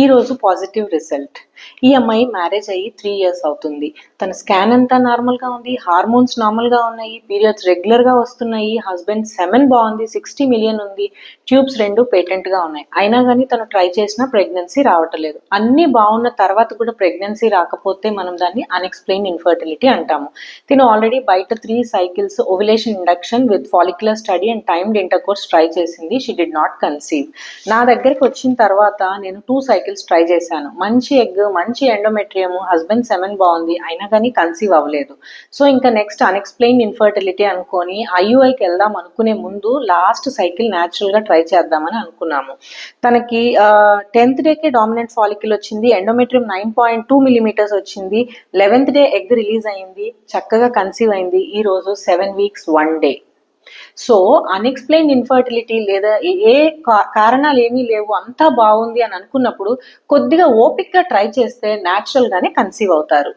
ఈ రోజు positive result. ఈ అమ్మాయి మ్యారేజ్ అయ్యి 3 years అవుతుంది. తన స్కాన్ అంతా నార్మల్ గా ఉంది, హార్మోన్స్ నార్మల్ గా ఉన్నాయి, పీరియడ్స్ రెగ్యులర్ గా వస్తున్నాయి, హస్బెండ్ సెమెన్ బాగుంది, 60 మిలియన్ ఉంది, ట్యూబ్స్ 2 పేటెంట్ గా ఉన్నాయి. అయినా కానీ తను ట్రై చేసినా ప్రెగ్నెన్సీ రావట్లేదు. అన్ని బాగున్న తర్వాత కూడా ప్రెగ్నెన్సీ రాకపోతే మనం దాన్ని అన్ఎక్స్ప్లెయిన్ ఇన్ఫర్టిలిటీ అంటాము. తిను ఆల్రెడీ బయట 3 cycles ovulation induction with follicular study and timed intercourse try చేసింది. She did not conceive. నా దగ్గరికి వచ్చిన తర్వాత నేను 2 cycles ట్రై చేశాను. మంచి ఎగ్, మంచి ఎండోమెట్రియం, హస్బెండ్ సెమెన్ బాగుంది, అయినా కానీ కన్సీవ్ అవ్వలేదు. సో ఇంకా నెక్స్ట్ అన్ఎక్స్ప్లెయిన్ ఇన్ఫర్టిలిటీ అనుకొని ఐయుఐకి వెళ్దాం అనుకునే ముందు లాస్ట్ సైకిల్ న్యాచురల్ గా ట్రై చేద్దామని అనుకున్నాము. తనకి 10th డేకే డామినెంట్ ఫాలిక్యుల్ వచ్చింది, ఎండోమెట్రియం 9.2 millimeters వచ్చింది, 11th డే ఎగ్ రిలీజ్ అయింది, చక్కగా కన్సీవ్ అయింది. ఈ రోజు 7 weeks 1 day. So unexplained infertility లేదా ఏ కారణాలు ఏమీ లేవు, అంతా బాగుంది అని అనుకున్నప్పుడు కొద్దిగా ఓపిక్గా ట్రై చేస్తే న్యాచురల్ గానే కన్సీవ్ అవుతారు.